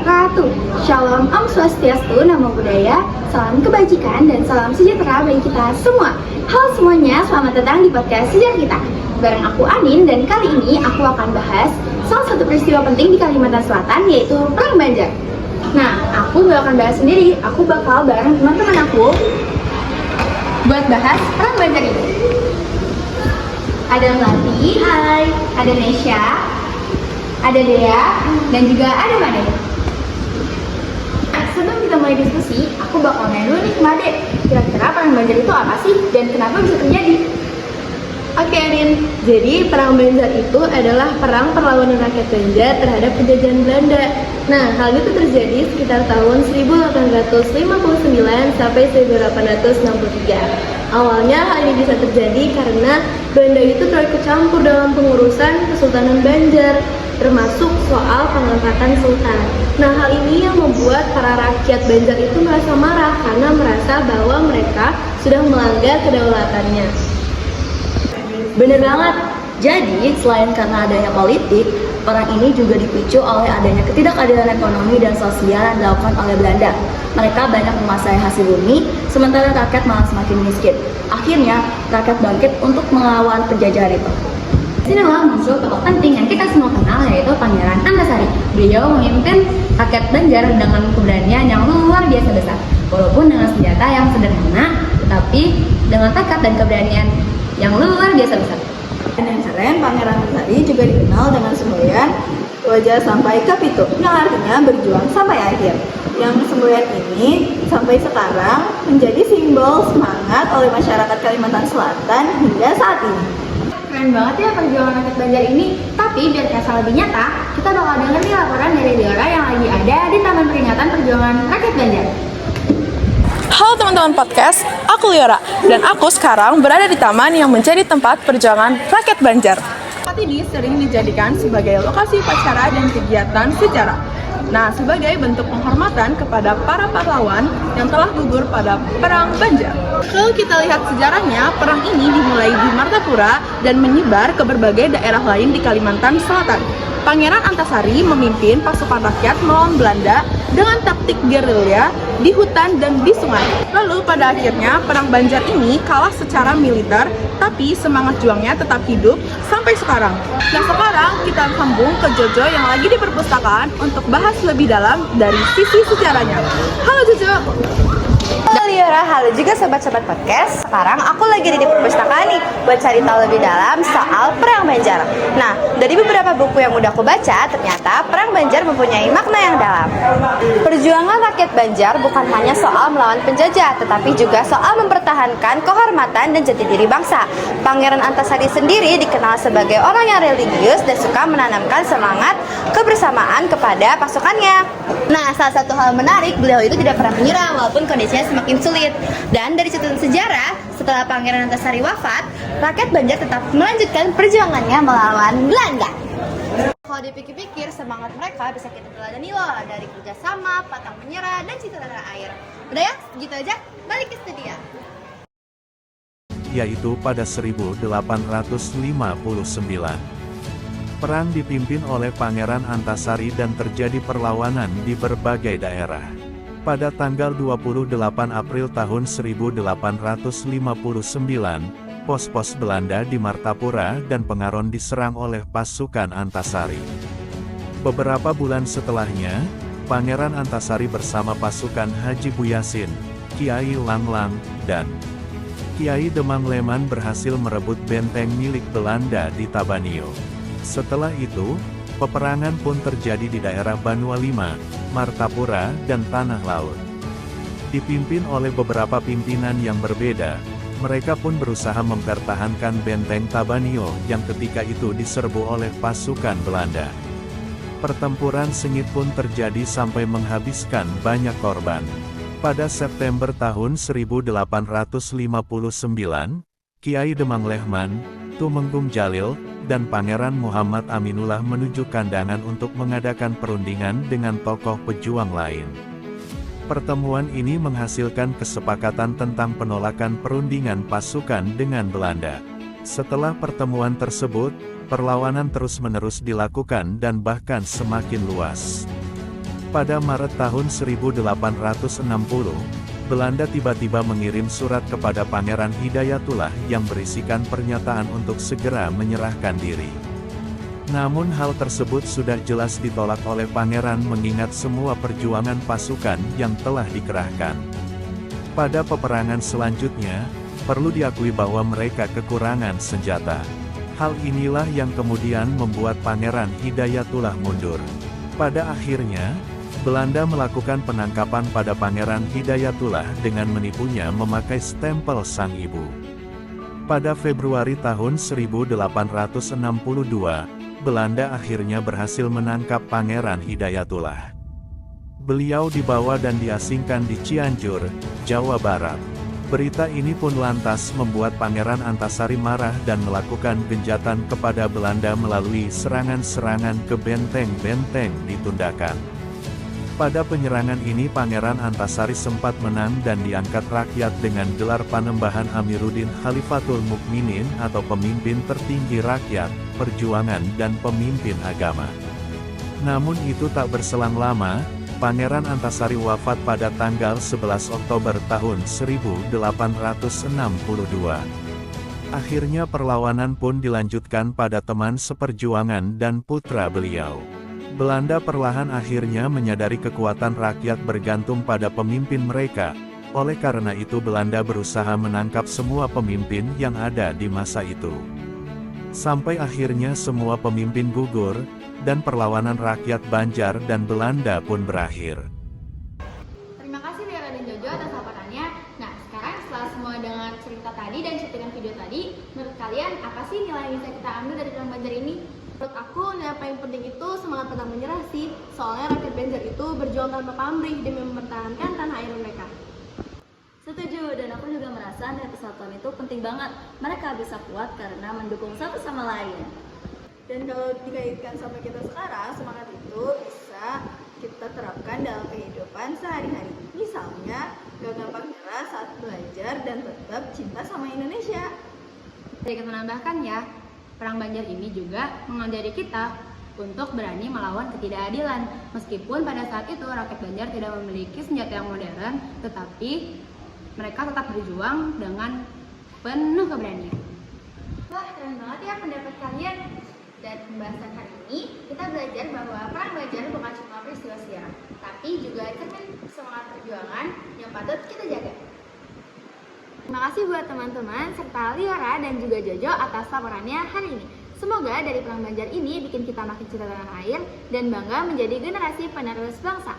wabarakatuh. Shalom, Om Swastiastu, Namo Buddhaya, salam kebajikan dan salam sejahtera bagi kita semua. Halo semuanya, selamat datang di podcast Sejarah Kita. Bareng aku Anin, dan kali ini aku akan bahas salah satu peristiwa penting di Kalimantan Selatan, yaitu Perang Banjar. Nah, aku gak akan bahas sendiri, aku bakal bareng teman-teman aku buat bahas Perang Banjar ini. Ada Melati, hai, ada Nesya, ada Dea, dan juga ada Made. Nah, sebelum kita mulai diskusi, aku bakal nanya dulu nih ke Made, kira-kira Perang Banjar itu apa sih dan kenapa bisa terjadi? Oke, Anin. Jadi Perang Banjar itu adalah perang perlawanan rakyat Banjar terhadap penjajahan Belanda. Nah, hal itu terjadi sekitar tahun 1859 sampai 1863. Awalnya hal ini bisa terjadi karena Belanda itu terlalu campur dalam pengurusan Kesultanan Banjar, termasuk soal pengangkatan sultan. Nah, hal ini yang membuat para rakyat Banjar itu merasa marah karena merasa bahwa mereka sudah melanggar kedaulatannya. Bener banget. Jadi, selain karena adanya politik, perang ini juga dipicu oleh adanya ketidakadilan ekonomi dan sosial yang dilakukan oleh Belanda. Mereka banyak menguasai hasil bumi, sementara rakyat malah semakin miskin. Akhirnya, rakyat bangkit untuk melawan penjajahan itu. Sinilah muncul tokoh penting yang kita semua kenal, yaitu Pangeran Antasari. Beliau memimpin rakyat Banjar dengan keberanian yang luar biasa besar. Walaupun dengan senjata yang sederhana, tetapi dengan tekad dan keberanian yang luar biasa besar. Dan yang keren, Pangeran Antasari juga dikenal dengan semboyan wajah sampai Kapito, yang artinya berjuang sampai akhir. Yang semboyan ini sampai sekarang menjadi simbol semangat oleh masyarakat Kalimantan Selatan hingga saat ini. Keren banget ya perjuangan rakyat Banjar ini. Tapi biar terasa lebih nyata, kita bakal denger nih laporan dari Liora yang lagi ada di Taman Peringatan Perjuangan Rakyat Banjar. Halo teman-teman podcast, aku Liora, dan aku sekarang berada di taman yang menjadi tempat perjuangan rakyat Banjar. Tempat ini sering dijadikan sebagai lokasi upacara dan kegiatan sejarah. Nah, sebagai bentuk penghormatan kepada para pahlawan yang telah gugur pada Perang Banjar. Kalau kita lihat sejarahnya, perang ini dimulai di Martapura dan menyebar ke berbagai daerah lain di Kalimantan Selatan. Pangeran Antasari memimpin pasukan rakyat melawan Belanda dengan taktik gerilya di hutan dan di sungai. Lalu pada akhirnya Perang Banjar ini kalah secara militer, tapi semangat juangnya tetap hidup sampai sekarang. Nah, sekarang kita sambung ke Jojo yang lagi di perpustakaan untuk bahas lebih dalam dari sisi sejarahnya. Halo Jojo. Halo Liora, halo juga sobat-sobat podcast. Sekarang aku lagi di perpustakaan nih buat cari tahu lebih dalam soal Perang Banjar. Nah, dari beberapa buku yang udah aku baca, ternyata Perang Banjar mempunyai makna yang dalam. Perjuangan rakyat Banjar bukan hanya soal melawan penjajah, tetapi juga soal mempertahankan kehormatan dan jati diri bangsa. Pangeran Antasari sendiri dikenal sebagai orang yang religius dan suka menanamkan semangat kebersamaan kepada pasukannya. Nah, salah satu hal menarik, beliau itu tidak pernah menyerah walaupun kondisinya semakin sulit. Dan dari catatan sejarah, setelah Pangeran Antasari wafat, rakyat Banjar tetap melanjutkan perjuangannya melawan Belanda. Kalau dipikir-pikir, semangat mereka bisa kita teladani loh, dari kerjasama, pantang menyerah, dan cinta tanah air. Udah ya, segitu aja, balik ke studio. Yaitu pada 1859. Perang dipimpin oleh Pangeran Antasari dan terjadi perlawanan di berbagai daerah. Pada tanggal 28 April tahun 1859, pos-pos Belanda di Martapura dan Pengaron diserang oleh pasukan Antasari. Beberapa bulan setelahnya, Pangeran Antasari bersama pasukan Haji Buyasin, Kiai Langlang, dan Kiai Demang Leman berhasil merebut benteng milik Belanda di Tabanio. Setelah itu, peperangan pun terjadi di daerah Banua Lima, Martapura, dan Tanah Laut. Dipimpin oleh beberapa pimpinan yang berbeda, mereka pun berusaha mempertahankan benteng Tabanio yang ketika itu diserbu oleh pasukan Belanda. Pertempuran sengit pun terjadi sampai menghabiskan banyak korban. Pada September tahun 1859, Kiai Demang Lehman, Tumenggung Jalil, dan Pangeran Muhammad Aminullah menuju Kandangan untuk mengadakan perundingan dengan tokoh pejuang lain. Pertemuan ini menghasilkan kesepakatan tentang penolakan perundingan pasukan dengan Belanda. Setelah pertemuan tersebut, perlawanan terus-menerus dilakukan dan bahkan semakin luas. Pada Maret tahun 1860, Belanda tiba-tiba mengirim surat kepada Pangeran Hidayatullah yang berisikan pernyataan untuk segera menyerahkan diri. Namun hal tersebut sudah jelas ditolak oleh Pangeran mengingat semua perjuangan pasukan yang telah dikerahkan. Pada peperangan selanjutnya, perlu diakui bahwa mereka kekurangan senjata. Hal inilah yang kemudian membuat Pangeran Hidayatullah mundur. Pada akhirnya, Belanda melakukan penangkapan pada Pangeran Hidayatullah dengan menipunya memakai stempel sang ibu. Pada Februari tahun 1862, Belanda akhirnya berhasil menangkap Pangeran Hidayatullah. Beliau dibawa dan diasingkan di Cianjur, Jawa Barat. Berita ini pun lantas membuat Pangeran Antasari marah dan melakukan genjatan kepada Belanda melalui serangan-serangan ke benteng-benteng ditundakan. Pada penyerangan ini Pangeran Antasari sempat menang dan diangkat rakyat dengan gelar Panembahan Amiruddin Khalifatul Mukminin atau pemimpin tertinggi rakyat, perjuangan dan pemimpin agama. Namun itu tak berselang lama, Pangeran Antasari wafat pada tanggal 11 Oktober tahun 1862. Akhirnya perlawanan pun dilanjutkan pada teman seperjuangan dan putra beliau. Belanda perlahan akhirnya menyadari kekuatan rakyat bergantung pada pemimpin mereka. Oleh karena itu Belanda berusaha menangkap semua pemimpin yang ada di masa itu. Sampai akhirnya semua pemimpin gugur, dan perlawanan rakyat Banjar dan Belanda pun berakhir. Terima kasih Liara dan Jojo atas laporannya. Nah, sekarang setelah semua dengar cerita tadi dan cuplikan video tadi, menurut kalian apa sih nilai yang bisa kita ambil dari Perang Banjar ini? Menurut aku, nilai paling penting itu semangat pantang menyerah sih. Soalnya rakyat Banjar itu berjuang tanpa pamrih demi mempertahankan tanah air mereka. Setuju, dan aku juga merasa nilai persatuan itu penting banget. Mereka bisa kuat karena mendukung satu sama lain. Dan kalau dikaitkan sama kita sekarang, semangat itu bisa kita terapkan dalam kehidupan sehari-hari. Misalnya, gak gampang nyerah saat belajar dan tetap cinta sama Indonesia. Sedikit menambahkan ya, Perang Banjar ini juga mengajari kita untuk berani melawan ketidakadilan. Meskipun pada saat itu rakyat Banjar tidak memiliki senjata yang modern, tetapi mereka tetap berjuang dengan penuh keberanian. Wah, keren banget ya pendapat kalian. Dan pembahasan hari ini, kita belajar bahwa Perang Banjar bukan cuma peristiwa sejarah, tapi juga cermin semangat perjuangan yang patut kita jaga. Terima kasih buat teman-teman serta Liora dan juga Jojo atas laporannya hari ini. Semoga dari Perang Banjar ini bikin kita makin cinta tanah air dan bangga menjadi generasi penerus bangsa.